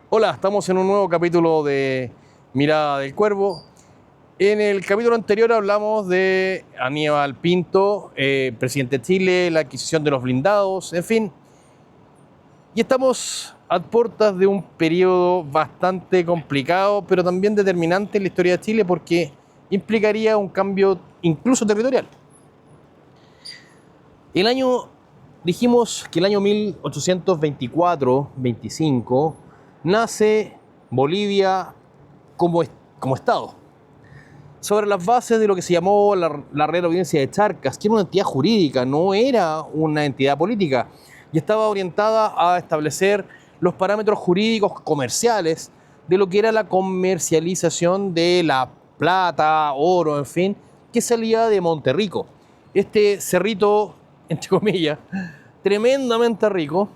Hola, estamos en un nuevo capítulo de Mirada del Cuervo. En el capítulo anterior hablamos de Aníbal Pinto, presidente de Chile, la adquisición de los blindados, en fin. Y estamos a puertas de un periodo bastante complicado, pero también determinante en la historia de Chile porque implicaría un cambio incluso territorial. Dijimos que el año 1824-25 nace Bolivia como Estado, sobre las bases de lo que se llamó la Real Audiencia de Charcas, que era una entidad jurídica, no era una entidad política, y estaba orientada a establecer los parámetros jurídicos comerciales de lo que era la comercialización de la plata, oro, en fin, que salía de Monterrico. Este cerrito, entre comillas, tremendamente rico,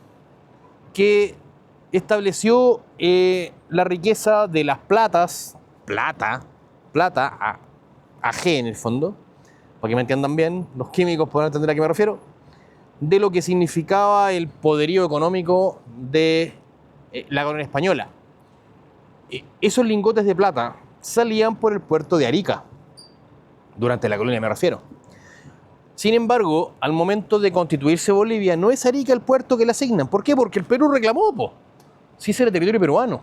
que estableció la riqueza de las plata, AG en el fondo, para que me entiendan bien, los químicos podrán entender a qué me refiero, de lo que significaba el poderío económico de la corona española. Esos lingotes de plata salían por el puerto de Arica, durante la colonia me refiero. Sin embargo, al momento de constituirse Bolivia, no es Arica el puerto que le asignan. ¿Por qué? Porque el Perú reclamó, si ese era territorio peruano.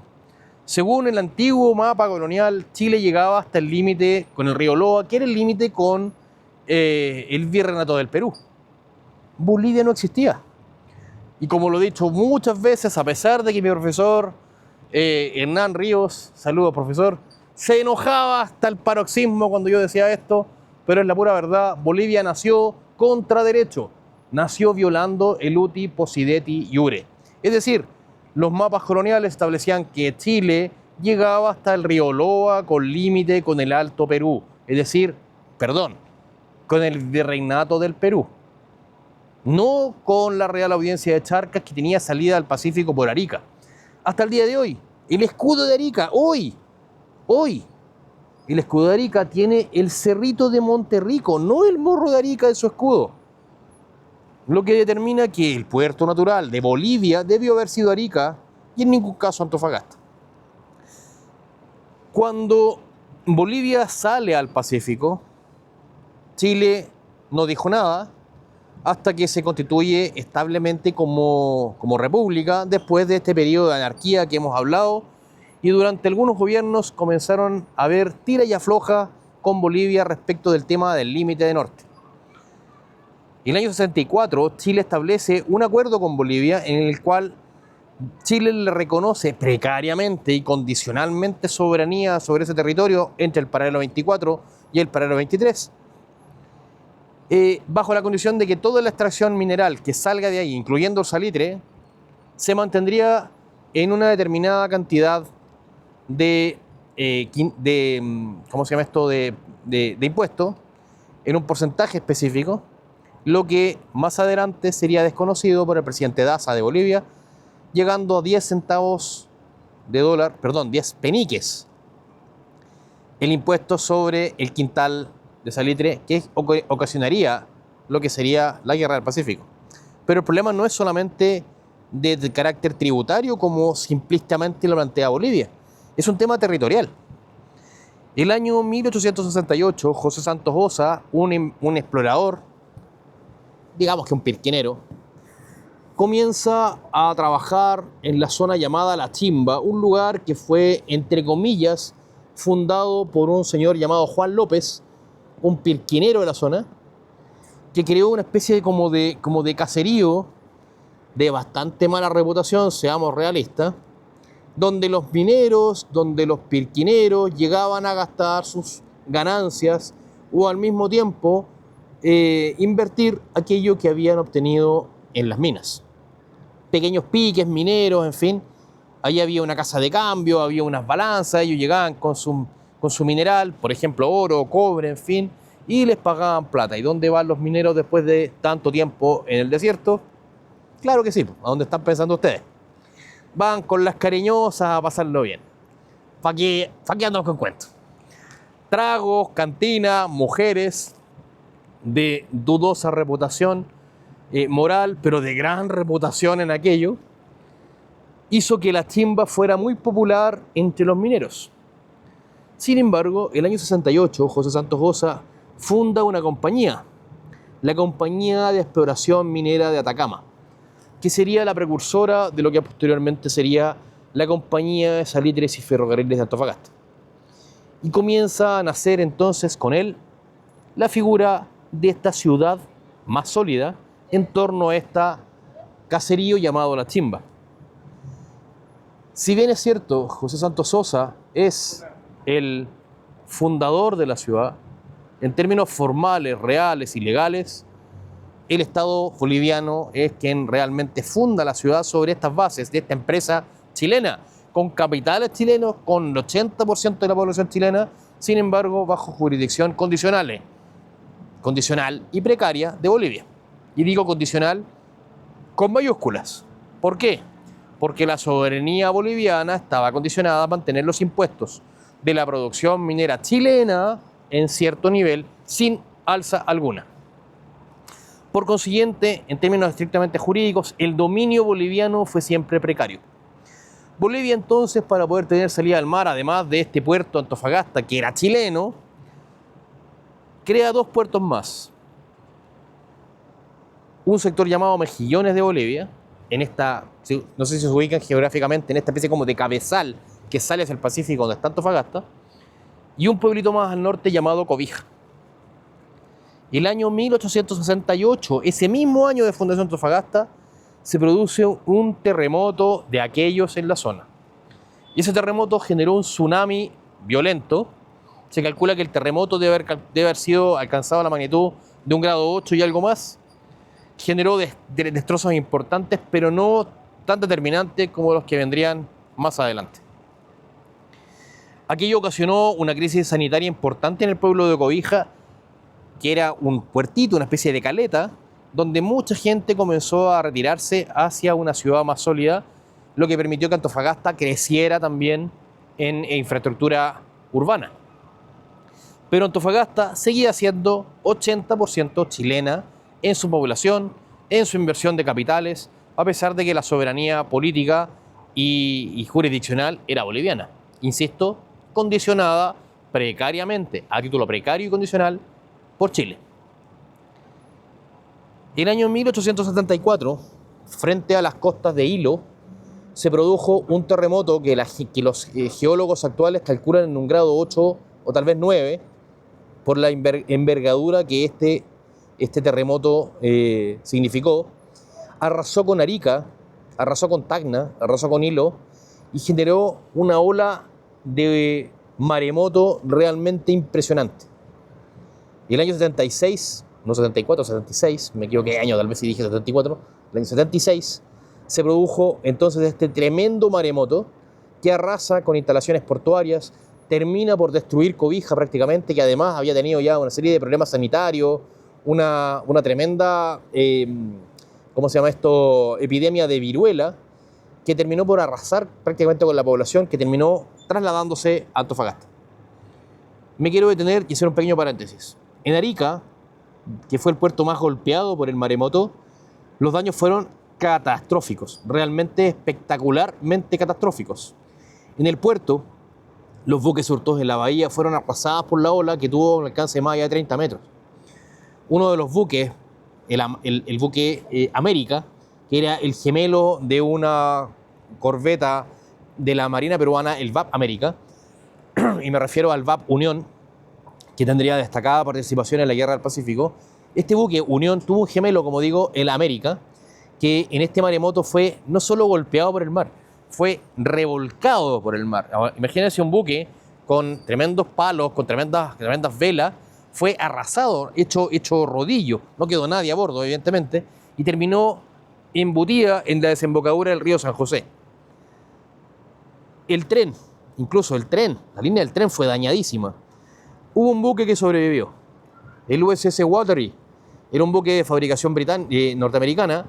Según el antiguo mapa colonial, Chile llegaba hasta el límite con el río Loa, que era el límite con el virreinato del Perú. Bolivia no existía. Y como lo he dicho muchas veces, a pesar de que mi profesor Hernán Ríos, saludos profesor, se enojaba hasta el paroxismo cuando yo decía esto, pero es la pura verdad, Bolivia nació contra derecho, nació violando el uti possidetis iure. Es decir, los mapas coloniales establecían que Chile llegaba hasta el río Loa con límite con el Alto Perú, es decir, con el virreinato del Perú, no con la Real Audiencia de Charcas que tenía salida al Pacífico por Arica. Hasta el día de hoy, el escudo de Arica, hoy, el escudo de Arica tiene el cerrito de Monterrico, no el morro de Arica en su escudo. Lo que determina que el puerto natural de Bolivia debió haber sido Arica y en ningún caso Antofagasta. Cuando Bolivia sale al Pacífico, Chile no dijo nada hasta que se constituye establemente como república después de este periodo de anarquía que hemos hablado, y durante algunos gobiernos comenzaron a haber tira y afloja con Bolivia respecto del tema del límite de norte. En el año 64, Chile establece un acuerdo con Bolivia en el cual Chile le reconoce precariamente y condicionalmente soberanía sobre ese territorio entre el paralelo 24 y el paralelo 23, bajo la condición de que toda la extracción mineral que salga de ahí, incluyendo el salitre, se mantendría en una determinada cantidad de impuesto, en un porcentaje específico, lo que más adelante sería desconocido por el presidente Daza de Bolivia, llegando a 10 centavos de dólar, 10 peniques, el impuesto sobre el quintal de salitre que ocasionaría lo que sería la Guerra del Pacífico. Pero el problema no es solamente de carácter tributario como simplistamente lo plantea Bolivia, es un tema territorial. El año 1868, José Santos Osa, un explorador, digamos que un pirquinero, comienza a trabajar en la zona llamada La Chimba, un lugar que fue, entre comillas, fundado por un señor llamado Juan López, un pirquinero de la zona, que creó una especie como de caserío de bastante mala reputación, seamos realistas, donde los mineros, donde los pirquineros llegaban a gastar sus ganancias o al mismo tiempo invertir aquello que habían obtenido en las minas. Pequeños piques mineros, en fin. Ahí había una casa de cambio, había unas balanzas, ellos llegaban con su mineral, por ejemplo oro, cobre, en fin, y les pagaban plata. ¿Y dónde van los mineros después de tanto tiempo en el desierto? Claro que sí, ¿a dónde están pensando ustedes? Van con las cariñosas a pasarlo bien. ¿Para qué andamos con cuentos? Tragos, cantina, mujeres de dudosa reputación moral, pero de gran reputación en aquello. hizo que la chimba fuera muy popular entre los mineros. Sin embargo, el año 68, José Santos Osa funda una compañía, la Compañía de Exploración Minera de Atacama, que sería la precursora de lo que posteriormente sería la Compañía de Salitres y Ferrocarriles de Antofagasta. Y comienza a nacer entonces con él la figura de esta ciudad más sólida en torno a este caserío llamado La Chimba. Si bien es cierto, José Santos Osa es el fundador de la ciudad, en términos formales, reales y legales, el Estado boliviano es quien realmente funda la ciudad sobre estas bases de esta empresa chilena, con capitales chilenos, con el 80% de la población chilena, sin embargo, bajo jurisdicción condicional y precaria de Bolivia. Y digo condicional con mayúsculas. ¿Por qué? Porque la soberanía boliviana estaba condicionada a mantener los impuestos de la producción minera chilena en cierto nivel, sin alza alguna. Por consiguiente, en términos estrictamente jurídicos, el dominio boliviano fue siempre precario. Bolivia entonces, para poder tener salida al mar, además de este puerto Antofagasta, que era chileno, crea dos puertos más. Un sector llamado Mejillones de Bolivia, en esta, no sé si se ubican geográficamente, en esta especie como de cabezal que sale hacia el Pacífico donde está Antofagasta, y un pueblito más al norte llamado Cobija. El año 1868, ese mismo año de fundación de Antofagasta, se produce un terremoto de aquellos en la zona. Y ese terremoto generó un tsunami violento. Se calcula que el terremoto debe haber sido alcanzado la magnitud de 1,8 grados y algo más. Generó destrozos importantes, pero no tan determinantes como los que vendrían más adelante. Aquello ocasionó una crisis sanitaria importante en el pueblo de Cobija, que era un puertito, una especie de caleta, donde mucha gente comenzó a retirarse hacia una ciudad más sólida, lo que permitió que Antofagasta creciera también en infraestructura urbana. Pero Antofagasta seguía siendo 80% chilena en su población, en su inversión de capitales, a pesar de que la soberanía política y jurisdiccional era boliviana. Insisto, condicionada precariamente, a título precario y condicional, por Chile. En el año 1874, frente a las costas de Hilo, se produjo un terremoto que los geólogos actuales calculan en 1,8 grados o tal vez 9, por la envergadura que este terremoto significó. Arrasó con Arica, arrasó con Tacna, arrasó con Hilo y generó una ola de maremoto realmente impresionante. Y el año 76, no 74, 76, me equivoqué de año, tal vez si dije 74, el año 76 se produjo entonces este tremendo maremoto que arrasa con instalaciones portuarias, termina por destruir Cobija prácticamente, que además había tenido ya una serie de problemas sanitarios, una tremenda, ¿cómo se llama esto?, epidemia de viruela, que terminó por arrasar prácticamente con la población, que terminó trasladándose a Antofagasta. Me quiero detener y hacer un pequeño paréntesis. En Arica, que fue el puerto más golpeado por el maremoto, los daños fueron catastróficos, realmente espectacularmente catastróficos. En el puerto, los buques surtos en la bahía fueron arrasados por la ola, que tuvo un alcance de más allá de 30 metros. Uno de los buques, el buque América, que era el gemelo de una corbeta de la Marina peruana, el VAP América, y me refiero al VAP Unión, que tendría destacada participación en la Guerra del Pacífico. Este buque Unión tuvo un gemelo, como digo, el América, que en este maremoto fue no solo golpeado por el mar, fue revolcado por el mar. Imagínense un buque con tremendos palos, con tremendas velas, fue arrasado, hecho rodillo. No quedó nadie a bordo, evidentemente, y terminó embutida en la desembocadura del río San José. El tren, la línea del tren fue dañadísima. Hubo un buque que sobrevivió, el USS Watery. Era un buque de fabricación norteamericana,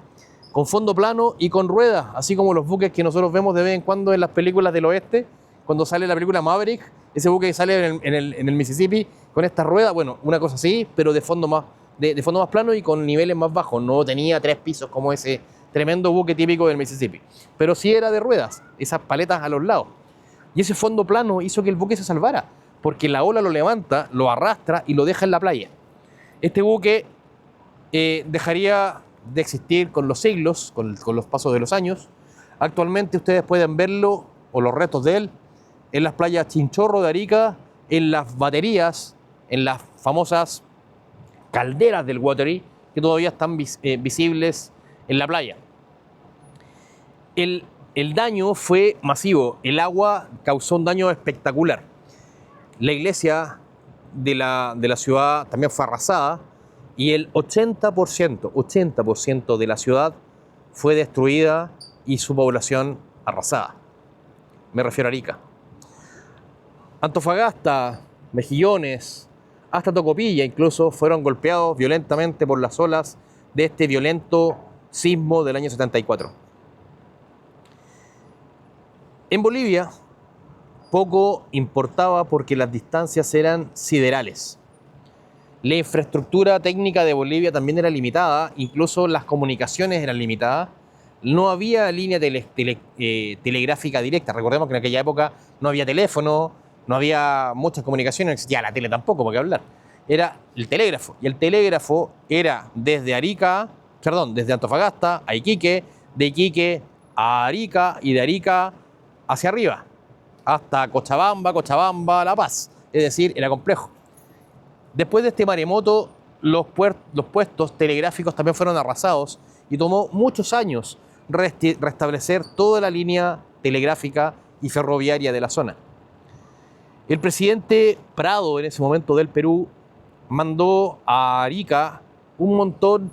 con fondo plano y con ruedas, así como los buques que nosotros vemos de vez en cuando en las películas del oeste, cuando sale la película Maverick, ese buque que sale en el Mississippi con estas ruedas, bueno, una cosa así, pero de fondo más plano y con niveles más bajos. No tenía 3 pisos como ese tremendo buque típico del Mississippi. Pero sí era de ruedas, esas paletas a los lados. Y ese fondo plano hizo que el buque se salvara, porque la ola lo levanta, lo arrastra y lo deja en la playa. Este buque dejaría de existir con los siglos, con los pasos de los años. Actualmente ustedes pueden verlo, o los restos de él, en las playas Chinchorro de Arica, en las baterías, en las famosas calderas del Wateree, que todavía están visibles en la playa. El daño fue masivo, el agua causó un daño espectacular. La iglesia de la ciudad también fue arrasada y el 80% de la ciudad fue destruida y su población arrasada. Me refiero a Arica. Antofagasta, Mejillones, hasta Tocopilla incluso fueron golpeados violentamente por las olas de este violento sismo del año 74. En Bolivia poco importaba porque las distancias eran siderales. La infraestructura técnica de Bolivia también era limitada, incluso las comunicaciones eran limitadas. No había línea telegráfica directa. Recordemos que en aquella época no había teléfono, no había muchas comunicaciones, no existía la tele tampoco, por qué hablar. Era el telégrafo, y el telégrafo era desde Antofagasta a Iquique, de Iquique a Arica y de Arica hacia arriba, hasta Cochabamba, La Paz. Es decir, era complejo. Después de este maremoto, los puestos telegráficos también fueron arrasados y tomó muchos años restablecer toda la línea telegráfica y ferroviaria de la zona. El presidente Prado, en ese momento del Perú, mandó a Arica un montón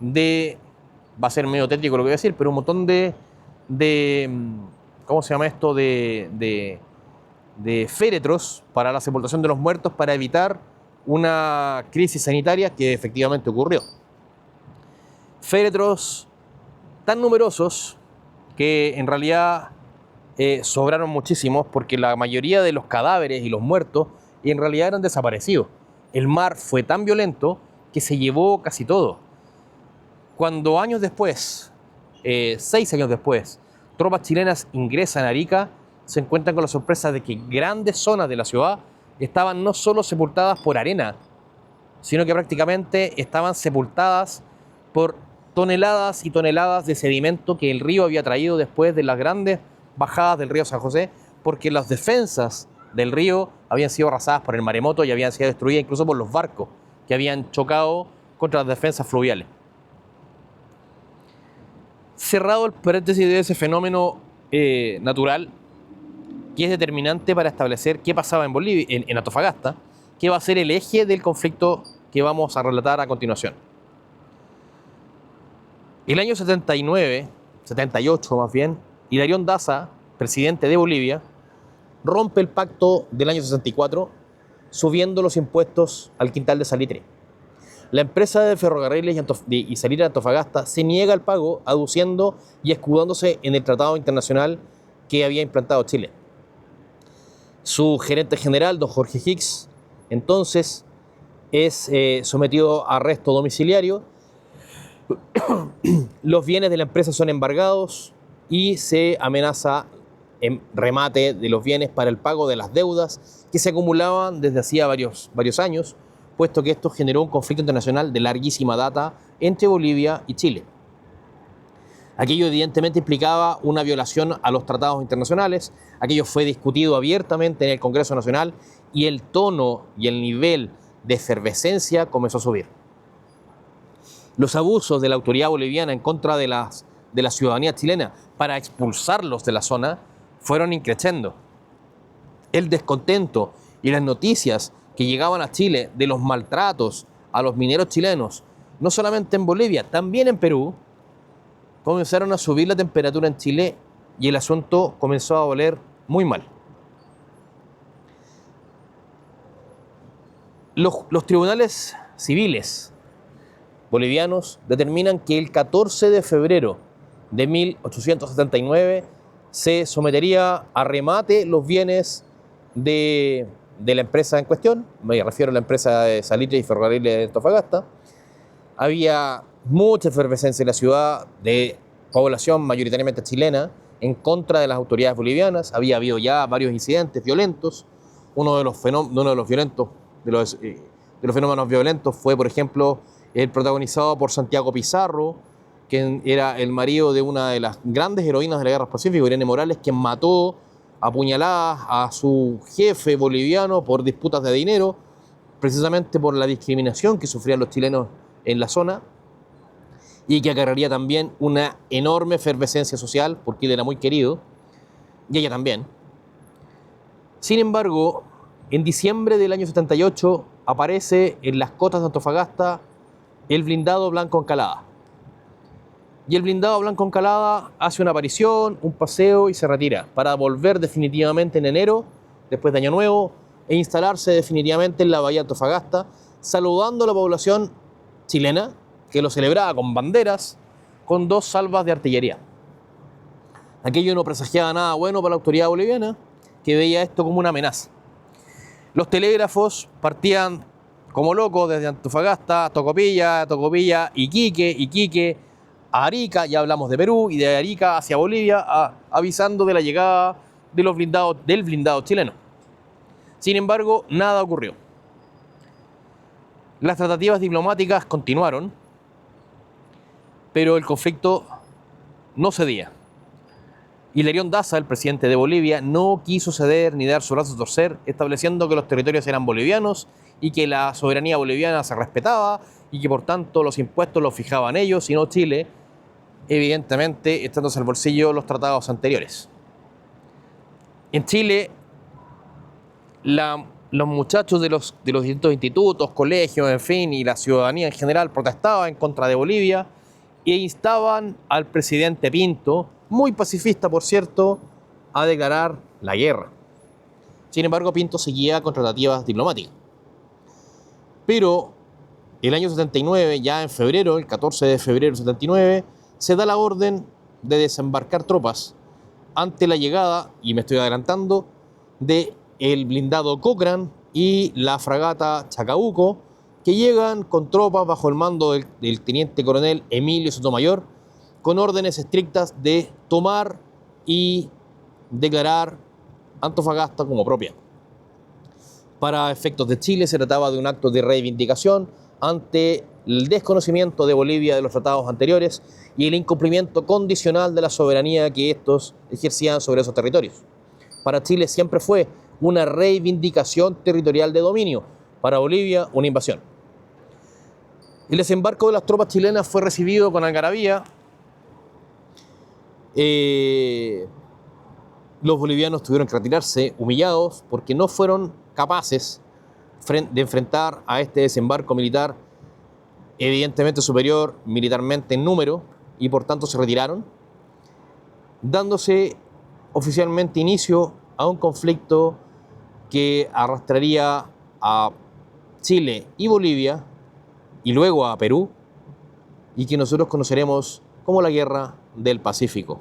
de, va a ser medio tétrico lo que voy a decir, pero un montón de ¿cómo se llama esto? De féretros para la sepultación de los muertos para evitar una crisis sanitaria que efectivamente ocurrió. Féretros tan numerosos que en realidad sobraron muchísimos porque la mayoría de los cadáveres y los muertos en realidad eran desaparecidos. El mar fue tan violento que se llevó casi todo. Cuando años después, 6 años después, tropas chilenas ingresan a Arica, se encuentran con la sorpresa de que grandes zonas de la ciudad estaban no solo sepultadas por arena, sino que prácticamente estaban sepultadas por toneladas y toneladas de sedimento que el río había traído después de las grandes bajadas del río San José, porque las defensas del río habían sido arrasadas por el maremoto y habían sido destruidas incluso por los barcos que habían chocado contra las defensas fluviales. Cerrado el paréntesis de ese fenómeno natural, que es determinante para establecer qué pasaba en Bolivia, en Antofagasta, que va a ser el eje del conflicto que vamos a relatar a continuación. El año 78 más bien, Hilarión Daza, presidente de Bolivia, rompe el pacto del año 64 subiendo los impuestos al quintal de salitre. La empresa de ferrocarriles y salitre de Antofagasta se niega al pago, aduciendo y escudándose en el tratado internacional que había implantado Chile. Su gerente general, don Jorge Hicks, entonces es sometido a arresto domiciliario. Los bienes de la empresa son embargados y se amenaza en remate de los bienes para el pago de las deudas que se acumulaban desde hacía varios años, puesto que esto generó un conflicto internacional de larguísima data entre Bolivia y Chile. Aquello evidentemente implicaba una violación a los tratados internacionales, aquello fue discutido abiertamente en el Congreso Nacional y el tono y el nivel de efervescencia comenzó a subir. Los abusos de la autoridad boliviana en contra de la ciudadanía chilena para expulsarlos de la zona fueron increciendo. El descontento y las noticias que llegaban a Chile de los maltratos a los mineros chilenos, no solamente en Bolivia, también en Perú, comenzaron a subir la temperatura en Chile y el asunto comenzó a oler muy mal. Los tribunales civiles bolivianos determinan que el 14 de febrero de 1879 se sometería a remate los bienes de la empresa en cuestión, me refiero a la empresa de salitre y ferrocarriles de Antofagasta. Había mucha efervescencia en la ciudad de población mayoritariamente chilena en contra de las autoridades bolivianas. Había habido ya varios incidentes violentos. Uno de los fenómenos violentos fue, por ejemplo, el protagonizado por Santiago Pizarro, quien era el marido de una de las grandes heroínas de la Guerra del Pacífico, Irene Morales, quien mató a puñaladas a su jefe boliviano por disputas de dinero, precisamente por la discriminación que sufrían los chilenos en la zona, y que acarrearía también una enorme efervescencia social, porque él era muy querido, y ella también. Sin embargo, en diciembre del año 78 aparece en las costas de Antofagasta el blindado Blanco Encalada. Y el blindado Blanco Encalada hace una aparición, un paseo y se retira, para volver definitivamente en enero, después de Año Nuevo, e instalarse definitivamente en la bahía de Antofagasta, saludando a la población chilena, que lo celebraba con banderas, con 2 salvas de artillería. Aquello no presagiaba nada bueno para la autoridad boliviana, que veía esto como una amenaza. Los telégrafos partían como locos desde Antofagasta, Tocopilla, Iquique, a Arica, ya hablamos de Perú, y de Arica hacia Bolivia, avisando de la llegada de del blindado chileno. Sin embargo, nada ocurrió. Las tratativas diplomáticas continuaron, pero el conflicto no cedía. Hilarión Daza, el presidente de Bolivia, no quiso ceder ni dar su brazo a torcer, estableciendo que los territorios eran bolivianos y que la soberanía boliviana se respetaba y que por tanto los impuestos los fijaban ellos y no Chile, evidentemente estándose al bolsillo los tratados anteriores. En Chile, los muchachos de los distintos institutos, colegios, en fin, y la ciudadanía en general protestaban en contra de Bolivia e instaban al presidente Pinto, muy pacifista por cierto, a declarar la guerra. Sin embargo, Pinto seguía con tratativas diplomáticas. Pero el año 79, ya en febrero, el 14 de febrero del 79, se da la orden de desembarcar tropas ante la llegada, y me estoy adelantando, de el blindado Cochrane y la fragata Chacabuco, que llegan con tropas bajo el mando del teniente coronel Emilio Sotomayor, con órdenes estrictas de tomar y declarar Antofagasta como propia. Para efectos de Chile se trataba de un acto de reivindicación ante el desconocimiento de Bolivia de los tratados anteriores y el incumplimiento condicional de la soberanía que estos ejercían sobre esos territorios. Para Chile siempre fue una reivindicación territorial de dominio, para Bolivia una invasión. El desembarco de las tropas chilenas fue recibido con algarabía. Los bolivianos tuvieron que retirarse humillados porque no fueron capaces de enfrentar a este desembarco militar, evidentemente superior militarmente en número, y por tanto se retiraron, dándose oficialmente inicio a un conflicto que arrastraría a Chile y Bolivia y luego a Perú, y que nosotros conoceremos como la Guerra del Pacífico.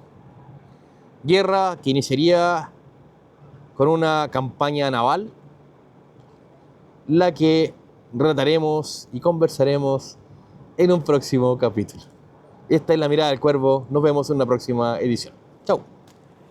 Guerra que iniciaría con una campaña naval, la que relataremos y conversaremos en un próximo capítulo. Esta es La Mirada del Cuervo. Nos vemos en una próxima edición. Chau.